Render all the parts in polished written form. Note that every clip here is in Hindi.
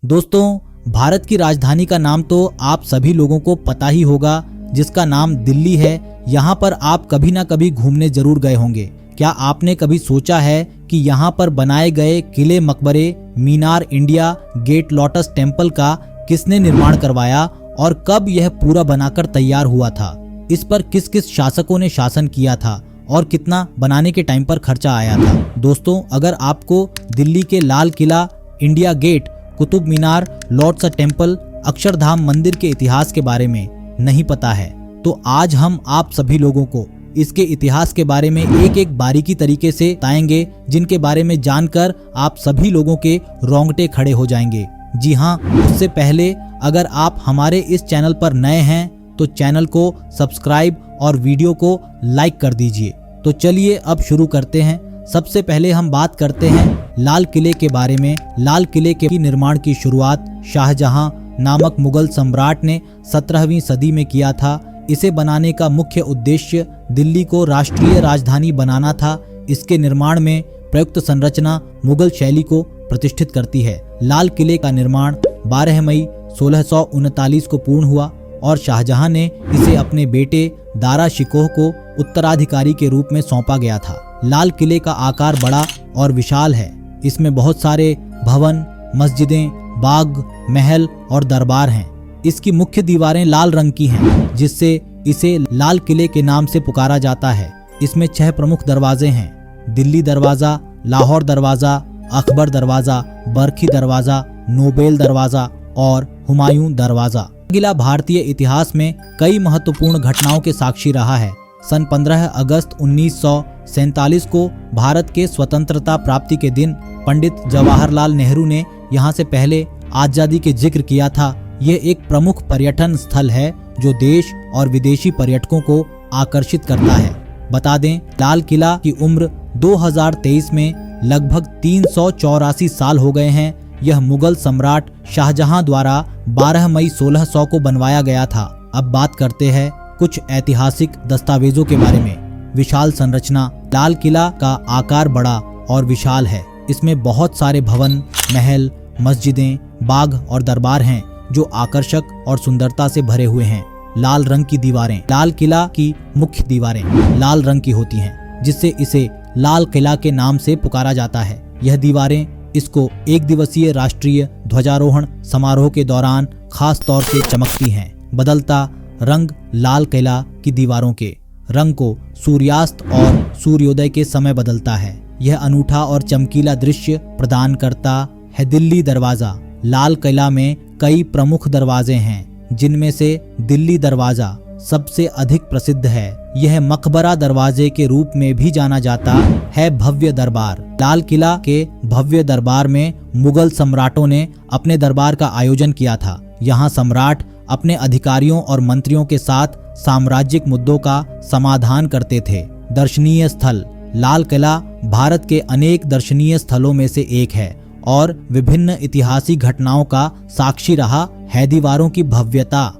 दोस्तों, भारत की राजधानी का नाम तो आप सभी लोगों को पता ही होगा, जिसका नाम दिल्ली है। यहाँ पर आप कभी ना कभी घूमने जरूर गए होंगे। क्या आपने कभी सोचा है कि यहाँ पर बनाए गए किले, मकबरे, मीनार, इंडिया गेट, लोटस टेम्पल का किसने निर्माण करवाया और कब यह पूरा बनाकर तैयार हुआ था? इस पर किस किस शासकों ने शासन किया था और कितना बनाने के टाइम पर खर्चा आया था? दोस्तों, अगर आपको दिल्ली के Lal Qila, India gate, Qutub Minar, lotus temple, Akshardham मंदिर के इतिहास के बारे में नहीं पता है, तो आज हम आप सभी लोगों को इसके इतिहास के बारे में एक एक बारीकी तरीके से बताएंगे, जिनके बारे में जानकर आप सभी लोगों के रोंगटे खड़े हो जाएंगे। जी हाँ, उससे पहले अगर आप हमारे इस चैनल पर नए हैं तो चैनल को सब्सक्राइब और वीडियो को लाइक कर दीजिए। तो चलिए अब शुरू करते हैं। सबसे पहले हम बात करते हैं लाल किले के बारे में। लाल किले के निर्माण की शुरुआत शाहजहां नामक मुगल सम्राट ने 17वीं सदी में किया था। इसे बनाने का मुख्य उद्देश्य दिल्ली को राष्ट्रीय राजधानी बनाना था। इसके निर्माण में प्रयुक्त संरचना मुगल शैली को प्रतिष्ठित करती है। लाल किले का निर्माण 12 मई 1639 को पूर्ण हुआ और शाहजहां ने इसे अपने बेटे दारा शिकोह को उत्तराधिकारी के रूप में सौंपा गया था। लाल किले का आकार बड़ा और विशाल है। इसमें बहुत सारे भवन, मस्जिदें, बाग, महल और दरबार हैं। इसकी मुख्य दीवारें लाल रंग की हैं, जिससे इसे लाल किले के नाम से पुकारा जाता है। इसमें 6 प्रमुख दरवाजे हैं: दिल्ली दरवाजा, लाहौर दरवाजा, अकबर दरवाजा, बरखी दरवाजा, नोबेल दरवाजा और हुमायूं दरवाजा। किला भारतीय इतिहास में कई महत्वपूर्ण घटनाओं के साक्षी रहा है। सन 15 अगस्त 1947 को भारत के स्वतंत्रता प्राप्ति के दिन पंडित जवाहरलाल नेहरू ने यहाँ से पहले आजादी के जिक्र किया था। यह एक प्रमुख पर्यटन स्थल है जो देश और विदेशी पर्यटकों को आकर्षित करता है। बता दें, लाल किला की उम्र 2023 में लगभग 384 साल हो गए हैं। यह मुगल सम्राट शाहजहां द्वारा 12 मई 1600 को बनवाया गया था। अब बात करते हैं कुछ ऐतिहासिक दस्तावेजों के बारे में। विशाल संरचना। लाल किला का आकार बड़ा और विशाल है। इसमें बहुत सारे भवन, महल, मस्जिदें, बाग और दरबार हैं जो आकर्षक और सुंदरता से भरे हुए हैं। लाल रंग की दीवारें। लाल किला की मुख्य दीवारें लाल रंग की होती हैं, जिससे इसे लाल किला के नाम से पुकारा जाता है। यह दीवारें इसको एक दिवसीय राष्ट्रीय ध्वजारोहण समारोह के दौरान खास तौर से चमकती हैं। बदलता रंग। लाल किला की दीवारों के रंग को सूर्यास्त और सूर्योदय के समय बदलता है। यह अनूठा और चमकीला दृश्य प्रदान करता है। दिल्ली दरवाजा। लाल किला में कई प्रमुख दरवाजे हैं, जिनमें से दिल्ली दरवाजा सबसे अधिक प्रसिद्ध है। यह मकबरा दरवाजे के रूप में भी जाना जाता है। भव्य दरबार। लाल किला के भव्य दरबार में मुगल सम्राटों ने अपने दरबार का आयोजन किया था। यहाँ सम्राट अपने अधिकारियों और मंत्रियों के साथ साम्राज्यिक मुद्दों का समाधान करते थे। दर्शनीय स्थल। लाल किला भारत के अनेक दर्शनीय स्थलों में से एक है और विभिन्न ऐतिहासिक घटनाओं का साक्षी रहा है। दीवारों की भव्यता।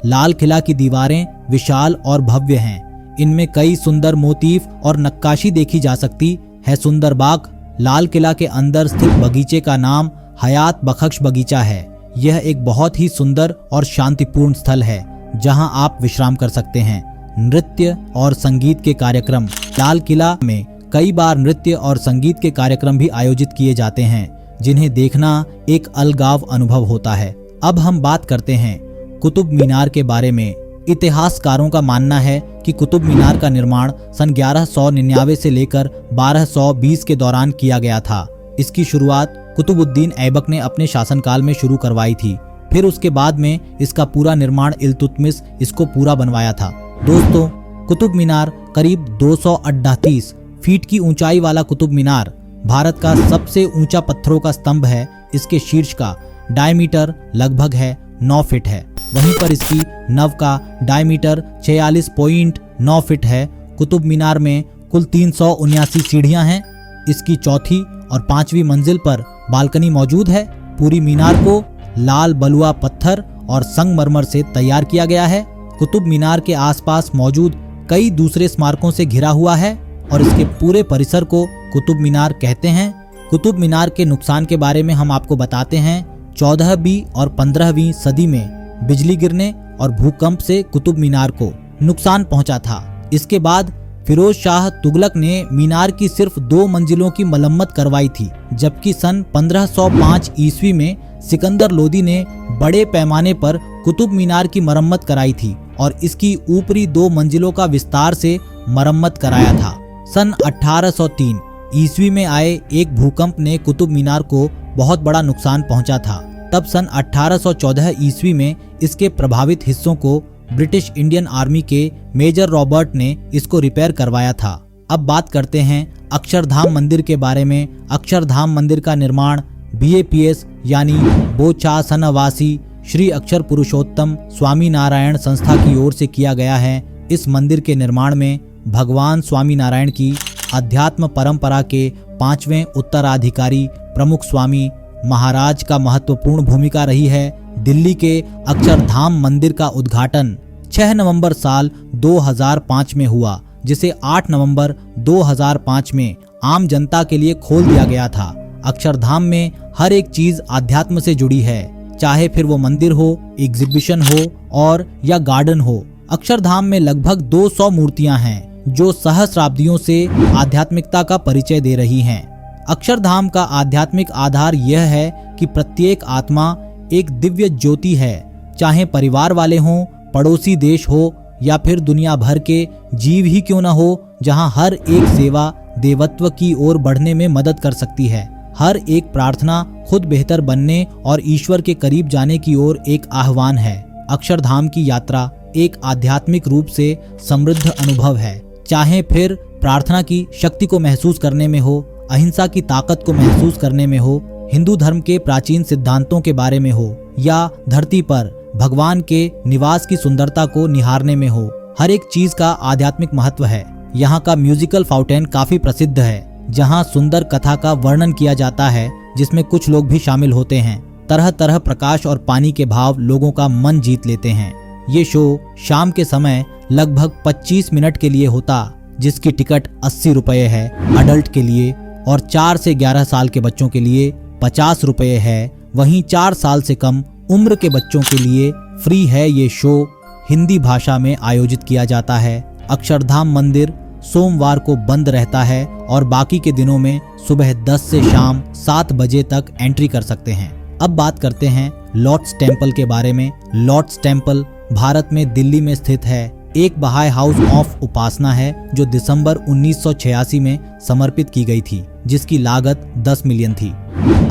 लाल किला की दीवारें विशाल और भव्य हैं। इनमें कई सुंदर मोतीफ और नक्काशी देखी जा सकती है। सुंदर बाग। लाल किला के अंदर स्थित बगीचे का नाम हयात बख्श बगीचा है। यह एक बहुत ही सुंदर और शांतिपूर्ण स्थल है, जहां आप विश्राम कर सकते हैं। नृत्य और संगीत के कार्यक्रम। लाल किला में कई बार नृत्य और संगीत के कार्यक्रम भी आयोजित किए जाते हैं, जिन्हें देखना एक अलगाव अनुभव होता है। अब हम बात करते हैं कुतुब मीनार के बारे में। इतिहासकारों का मानना है कि कुतुब मीनार का निर्माण सन 1199 से लेकर 1220 के दौरान किया गया था। इसकी शुरुआत कुतुबुद्दीन ऐबक ने अपने शासनकाल में शुरू करवाई थी। फिर उसके बाद में इसका पूरा निर्माण इल्तुतमिश इसको पूरा बनवाया था। दोस्तों, कुतुब मीनार करीब 238 फीट की ऊंचाई वाला कुतुब मीनार भारत का सबसे ऊंचा पत्थरों का स्तंभ है। इसके शीर्ष का डायमीटर लगभग 9 फीट है। वहीं पर इसकी नव का डायमीटर 46.9 फीट है। कुतुब मीनार में कुल 379 सीढ़ियां हैं। इसकी चौथी और 5वीं मंजिल पर बालकनी मौजूद है। पूरी मीनार को लाल बलुआ पत्थर और संगमरमर से तैयार किया गया है। कुतुब मीनार के आसपास मौजूद कई दूसरे स्मारकों से घिरा हुआ है और इसके पूरे परिसर को कुतुब मीनार कहते हैं। कुतुब मीनार के नुकसान के बारे में हम आपको बताते हैं। 14वीं और 15वीं सदी में बिजली गिरने और भूकंप से कुतुब मीनार को नुकसान पहुंचा था। इसके बाद फिरोज शाह तुगलक ने मीनार की सिर्फ 2 मंजिलों की मरम्मत करवाई थी, जबकि सन 1505 ईस्वी में सिकंदर लोदी ने बड़े पैमाने पर कुतुब मीनार की मरम्मत कराई थी और इसकी ऊपरी 2 मंजिलों का विस्तार से मरम्मत कराया था। सन 1803 ईस्वी में आए एक भूकंप ने कुतुब मीनार को बहुत बड़ा नुकसान पहुंचा था। तब सन 1814 ईस्वी में इसके प्रभावित हिस्सों को ब्रिटिश इंडियन आर्मी के मेजर रॉबर्ट ने इसको रिपेयर करवाया था। अब बात करते हैं अक्षरधाम मंदिर के बारे में। अक्षरधाम मंदिर का निर्माण BAPS यानी बोचासनवासी श्री अक्षर पुरुषोत्तम स्वामी नारायण संस्था की ओर से किया गया है। इस मंदिर के निर्माण में भगवान स्वामी नारायण की अध्यात्म परंपरा के 5वें उत्तराधिकारी प्रमुख स्वामी महाराज का महत्वपूर्ण भूमिका रही है। दिल्ली के अक्षरधाम मंदिर का उद्घाटन 6 नवंबर साल 2005 में हुआ, जिसे 8 नवंबर 2005 में आम जनता के लिए खोल दिया गया था। अक्षरधाम में हर एक चीज आध्यात्म से जुड़ी है, चाहे फिर वो मंदिर हो, एग्जीबिशन हो और या गार्डन हो। अक्षरधाम में लगभग 200 मूर्तियां हैं जो सहस्राब्दियों से आध्यात्मिकता का परिचय दे रही हैं। अक्षरधाम का आध्यात्मिक आधार यह है कि प्रत्येक आत्मा एक दिव्य ज्योति है, चाहे परिवार वाले हों, पड़ोसी देश हो या फिर दुनिया भर के जीव ही क्यों न हो, जहां हर एक सेवा देवत्व की ओर बढ़ने में मदद कर सकती है। हर एक प्रार्थना खुद बेहतर बनने और ईश्वर के करीब जाने की ओर एक आह्वान है। अक्षरधाम की यात्रा एक आध्यात्मिक रूप से समृद्ध अनुभव है, चाहे फिर प्रार्थना की शक्ति को महसूस करने में हो, अहिंसा की ताकत को महसूस करने में हो, हिंदू धर्म के प्राचीन सिद्धांतों के बारे में हो या धरती पर भगवान के निवास की सुंदरता को निहारने में हो। हर एक चीज का आध्यात्मिक महत्व है। यहाँ का म्यूजिकल फाउंटेन काफी प्रसिद्ध है, जहाँ सुंदर कथा का वर्णन किया जाता है, जिसमें कुछ लोग भी शामिल होते हैं। तरह तरह प्रकाश और पानी के भाव लोगों का मन जीत लेते हैं। ये शो शाम के समय लगभग 25 मिनट के लिए होता, जिसकी टिकट 80 रुपये है अडल्ट के लिए और 4 से 11 साल के बच्चों के लिए 50 रुपये है। वहीं 4 साल से कम उम्र के बच्चों के लिए फ्री है। ये शो हिंदी भाषा में आयोजित किया जाता है। अक्षरधाम मंदिर सोमवार को बंद रहता है और बाकी के दिनों में सुबह 10 से शाम 7 बजे तक एंट्री कर सकते हैं। अब बात करते हैं लॉर्ड्स टेम्पल के बारे में। लॉर्ड्स टेम्पल भारत में दिल्ली में स्थित है। एक बहाई हाउस ऑफ उपासना है जो दिसंबर 1986 में समर्पित की गई थी, जिसकी लागत 10 मिलियन थी।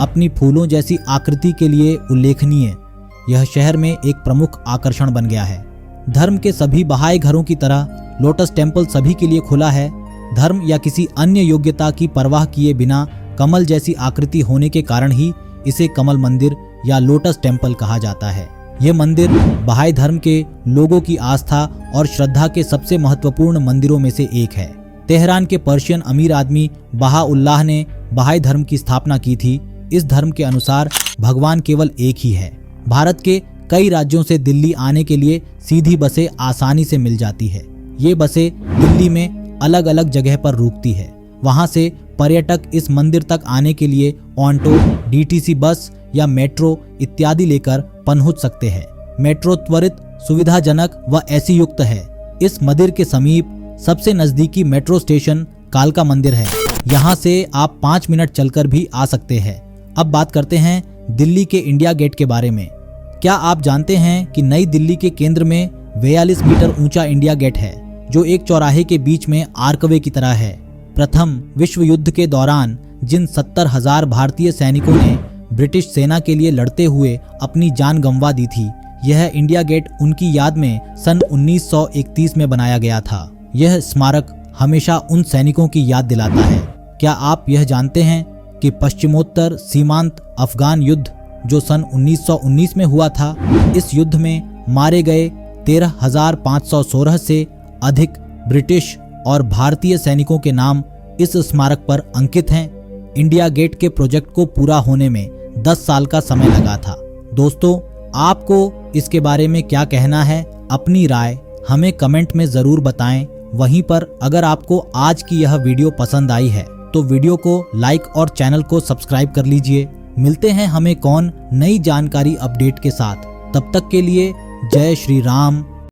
अपनी फूलों जैसी आकृति के लिए उल्लेखनीय यह शहर में एक प्रमुख आकर्षण बन गया है। धर्म के सभी बहाई घरों की तरह लोटस टेम्पल सभी के लिए खुला है। धर्म या किसी अन्य योग्यता की परवाह किए बिना कमल जैसी आकृति होने के कारण ही इसे कमल मंदिर या लोटस टेम्पल कहा जाता है। यह मंदिर बहाई धर्म के लोगों की आस्था और श्रद्धा के सबसे महत्वपूर्ण मंदिरों में से एक है। तेहरान के पर्शियन अमीर आदमी बहाउल्लाह ने बहाई धर्म की स्थापना की थी। इस धर्म के अनुसार भगवान केवल एक ही है। भारत के कई राज्यों से दिल्ली आने के लिए सीधी बसें आसानी से मिल जाती है। ये बसें दिल्ली में अलग अलग जगह पर रुकती है। वहां से पर्यटक इस मंदिर तक आने के लिए ऑटो, DTC बस या मेट्रो इत्यादि लेकर पहुंच सकते हैं। मेट्रो त्वरित, सुविधाजनक व ऐसी युक्त है। इस मंदिर के समीप सबसे नजदीकी मेट्रो स्टेशन कालका मंदिर है। यहाँ से आप 5 मिनट चलकर भी आ सकते हैं। अब बात करते हैं दिल्ली के इंडिया गेट के बारे में। क्या आप जानते हैं कि नई दिल्ली के केंद्र में 42 मीटर ऊंचा इंडिया गेट है, जो एक चौराहे के बीच में आर्कवे की तरह है। प्रथम विश्व युद्ध के दौरान जिन 70,000 भारतीय सैनिकों ने ब्रिटिश सेना के लिए लड़ते हुए अपनी जान गंवा दी थी, यह इंडिया गेट उनकी याद में सन 1931 में बनाया गया था। यह स्मारक हमेशा उन सैनिकों की याद दिलाता है। क्या आप यह जानते हैं कि पश्चिमोत्तर सीमांत अफगान युद्ध जो सन 1919 में हुआ था, इस युद्ध में मारे गए 13,516 से अधिक ब्रिटिश और भारतीय सैनिकों के नाम इस स्मारक पर अंकित हैं। इंडिया गेट के प्रोजेक्ट को पूरा होने में 10 साल का समय लगा था। दोस्तों, आपको इसके बारे में क्या कहना है? अपनी राय हमें कमेंट में जरूर बताएं। वहीं पर अगर आपको आज की यह वीडियो पसंद आई है तो वीडियो को लाइक और चैनल को सब्सक्राइब कर लीजिए। मिलते हैं हमें कौन नई जानकारी अपडेट के साथ। तब तक के लिए जय श्री राम,